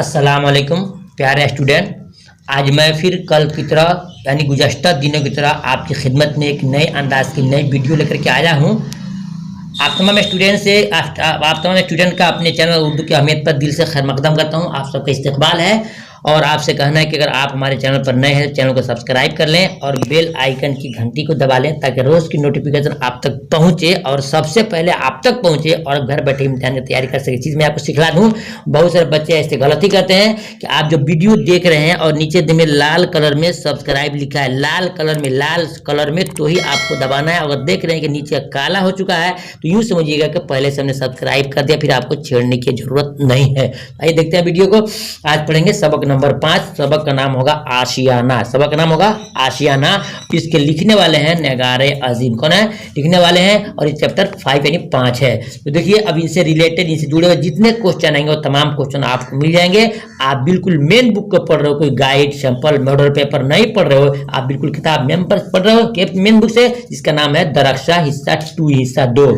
अस्सलाम वालेकुम प्यारे स्टूडेंट। आज मैं फिर कल की तरह यानी गुज़श्ता दिनों की तरह आपकी खिदमत में एक नए अंदाज की नई वीडियो लेकर के आया हूँ। आप तमाम स्टूडेंट का अपने चैनल उर्दू की अहमियत पर दिल से खैर मकदम करता हूँ। आप सबका इस्तकबाल है और आपसे कहना है कि अगर आप हमारे चैनल पर नए हैं तो चैनल को सब्सक्राइब कर लें और बेल आइकन की घंटी को दबा लें ताकि रोज़ की नोटिफिकेशन आप तक पहुंचे और सबसे पहले आप तक पहुंचे और घर बैठे इम्तिहान की तैयारी कर सके। चीज़ मैं आपको सिखला दूं। बहुत सारे बच्चे ऐसे गलती करते हैं कि आप जो वीडियो देख रहे हैं और नीचे में लाल कलर में सब्सक्राइब लिखा है, लाल कलर में तो ही आपको दबाना है। अगर देख रहे हैं कि नीचे काला हो चुका है तो यूँ समझिएगा कि पहले से हमने सब्सक्राइब कर दिया, फिर आपको छेड़ने की जरूरत नहीं है। आइए देखते हैं वीडियो को। आज पढ़ेंगे सबक नंबर 5। सबक का नाम होगा आशियाना। सबक का नाम होगा आशियाना। इसके लिखने वाले हैं नगारे अजीम। कौन है लिखने वाले हैं? और ये चैप्टर 5 यानी 5 है। तो देखिए अब इनसे रिलेटेड, इनसे जुड़े हुए जितने क्वेश्चन आएंगे वो तमाम क्वेश्चन आपको मिल जाएंगे। आप बिल्कुल मेन बुक को पढ़ रहे हो, कोई गाइड सैंपल मॉडल पेपर नहीं पढ़ रहे हो, आप बिल्कुल किताब मेन पर पढ़ रहे हो मेन बुक से, जिसका नाम है दरख्शा हिस्सा 2 हिस्सा 2।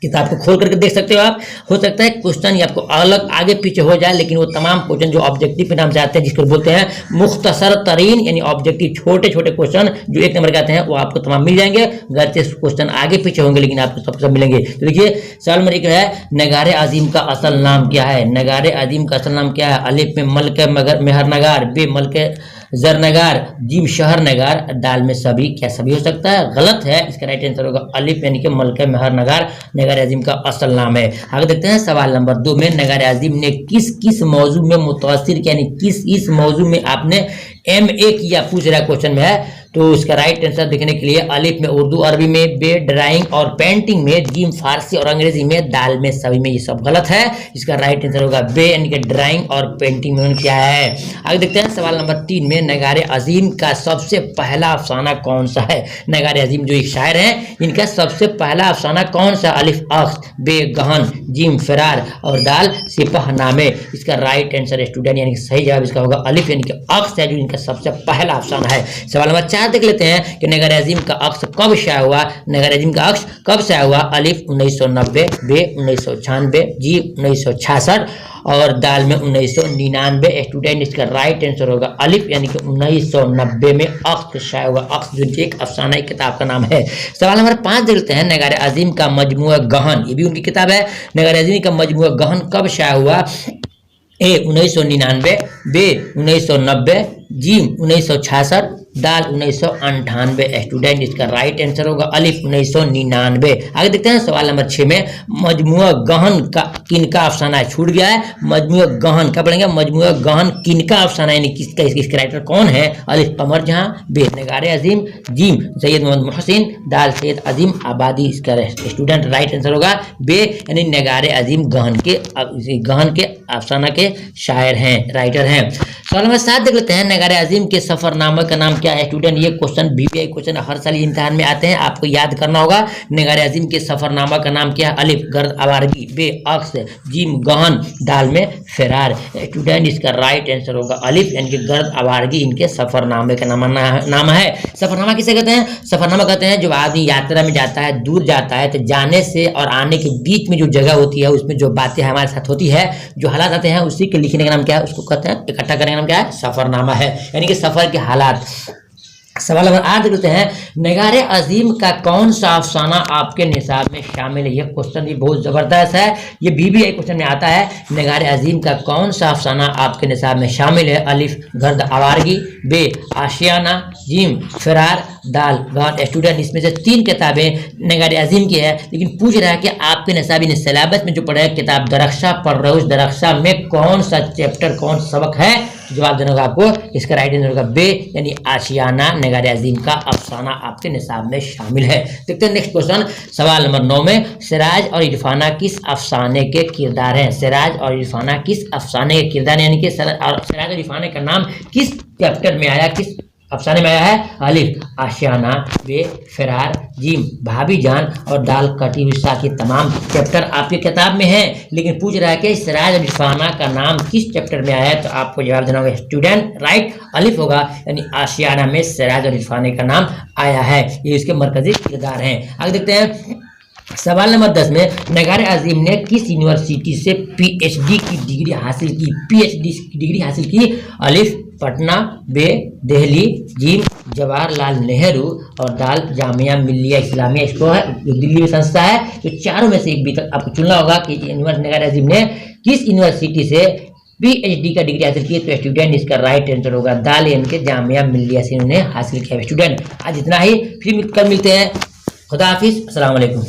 किताब को खोल करके देख सकते हो आप। हो सकता है क्वेश्चन ये आपको अलग आगे पीछे हो जाए, लेकिन वो तमाम क्वेश्चन जो ऑब्जेक्टिव के नाम से आते हैं, जिसको बोलते हैं मुख्तसर तरीन यानी ऑब्जेक्टिव, छोटे छोटे क्वेश्चन जो 1 नंबर के आते हैं वो आपको तमाम मिल जाएंगे। घर से क्वेश्चन आगे पीछे होंगे लेकिन आपको सब मिलेंगे। तो देखिए सवाल नंबर 1 है, नगारे अजीम का असल नाम क्या है? नगारे अजीम का असल नाम क्या है? अलिफ में मल्क मेहरनगार, बे मल्क जरनगार, जीम शहर नगार, दाल में सभी। क्या सभी हो सकता है? गलत है। इसका राइट आंसर होगा अलिफ यानी कि मल्क मेहरनगार नगार अजीम का असल नाम है। आगे देखते हैं सवाल नंबर 2 में, नगार अजीम ने किस किस मौजू में मुतासिर किया, यानी किस इस मौजू में आपने MA किया, पूछ रहा क्वेश्चन में है। तो इसका राइट आंसर देखने के लिए अलिफ में उर्दू अरबी में, बे ड्राइंग और पेंटिंग में, जीम फारसी और अंग्रेजी में, दाल में सभी में। ये सब गलत है। इसका राइट आंसर होगा बे यानी कि ड्राइंग और पेंटिंग में क्या है। आगे देखते हैं सवाल नंबर 3 में, नगारे अजीम का सबसे पहला अफसाना कौन सा है? नगारे अजीम जो एक शायर हैं, इनका सबसे पहला अफसाना कौन सा? अलिफ अख्स, बे गहन, जीम फरार और दाल सिपहनामे। इसका राइट आंसर स्टूडेंट यानी कि सही जवाब इसका होगा अलिफ यानी कि अख्स है, जो इनका सबसे पहला अफसाना है। सवाल नंबर 4 देख लेते हैं कि नगारे अजीम का अक्स कब शाया हुआ? नगारे अजीम का अक्स कब शाया हुआ? अलिफ 1990, बे 1996, जी 1966 और दाल में 1999। स्टूडेंट इसका राइट आंसर होगा अलिफ यानी कि 1990 में अक्स शाया हुआ। अक्स जो एक अफसाना किताब का नाम है। सवाल नंबर 5 देखते हैं, नगारे अजीम का मजमुआ गहन, ये भी उनकी किताब है। नगारे अजीम का मजमुआ गहन कब शाया हुआ? ए 1999, बे 1990, जी 1966, दाल 1998। स्टूडेंट इसका राइट आंसर होगा अलिफ 1999। आगे देखते हैं सवाल नंबर 6 में, मजमुआ गहन का किनका अफसाना है? छूट गया है। मजमुआ गहन क्या पढ़ेंगे? मजमुआ गहन किनका अफसाना यानी किसका, इसके राइटर कौन है? अलिफ कमर जहां, बे नगारे अजीम, जीम सैयद मोहम्मद मोहसिन, दाल सैयद अजीम आबादी। इसका स्टूडेंट राइट आंसर होगा बे यानी नगारे अजीम गहन के अफसाना के शायर हैं, राइटर हैं। सवाल नंबर 7 देख लेते हैं, नगारे अजीम के सफरनामा का नाम क्या है? स्टूडेंट ये क्वेश्चन BBI क्वेश्चन हर साल इम्तिहान में आते हैं, आपको याद करना होगा। नगारे अजीम के सफरनामा का नाम क्या है? अलिफ गर्द आवारगी, बे अक्स, जीम गहन, दाल में फरार। स्टूडेंट इसका राइट आंसर होगा अलिफ यानी कि गर्द आवारगी इनके सफरनामे का नाम है। सफरनामा किसे कहते हैं? सफरनामा कहते हैं जब आदमी यात्रा में जाता है, दूर जाता है, तो जाने से और आने के बीच में जो जगह होती है, उसमें जो बातें हमारे साथ होती है, जो हालात आते हैं, उसी के लिखने का नाम क्या है? उसको कहते हैं, इकट्ठा करने का नाम क्या है? सफरनामा है, यानी कि सफर के हालात। सवाल नंबर 8 देखते हैं, नगारे अजीम का कौन सा अफसाना आपके निसाब में शामिल है? यह क्वेश्चन भी बहुत जबरदस्त है, ये BBI क्वेश्चन में आता है। नगारे अजीम का कौन सा अफसाना आपके निसाब में शामिल है? अलिफ गर्द आवारगी, बे आशियाना, जीम फरार, दाल गहन। स्टूडेंट इसमें से 3 किताबें नगारे अजीम की है, लेकिन पूछ रहा है कि आपके निसाबी सिलेबस में जो पढ़ा है किताब दरख्शा पढ़ रहे हो, उस दरख्शा में कौन सा चैप्टर, कौन सा सबक है? जवाब देना होगा आपको। इसका राइट आंसर होगा बे यानी आशियाना नगारे अजीम का अफसाना आपके निसाब में शामिल है। देखते हैं नेक्स्ट क्वेश्चन। सवाल नंबर 9 में, सिराज और इरफाना किस अफसाने के किरदार हैं? सिराज और इरफाना किस अफसाने के किरदार, यानी कि सिराज और इरफाना का नाम किस चैप्टर में आया, किस अफसाने में आया है? अलिफ आशियाना, बे फरार, जीम भाभी जान और दाल कटी हुई साकी। तमाम चैप्टर आपकी किताब में है, लेकिन पूछ रहा है कि सिराज और इरफाना का नाम किस चैप्टर में आया है, तो आपको जवाब देना होगा स्टूडेंट राइट अलिफ होगा, यानी आशियाना में सिराज और इरफाना का नाम आया है। ये इसके मरकजी किरदार हैं। आगे देखते हैं सवाल नंबर 10 में नगार आजिम ने किस यूनिवर्सिटी से पीएचडी की डिग्री हासिल की? पीएचडी की डिग्री हासिल की। अलिफ पटना, बे दिल्ली, जीम जवाहरलाल नेहरू और दाल जामिया मिल्लिया इस्लामिया। इसको है दिल्ली में संस्था है। तो चारों में से एक विकल्प आपको चुनना होगा कि नगार आजिम ने किस यूनिवर्सिटी से पीएचडी का डिग्री हासिल की। तो स्टूडेंट इसका राइट आंसर होगा दाल यानी कि जामिया मिल्लिया से उन्होंने हासिल किया। स्टूडेंट आज इतना ही, फिर कल मिलते हैं। खुदा हाफिज, अस्सलाम वालेकुम।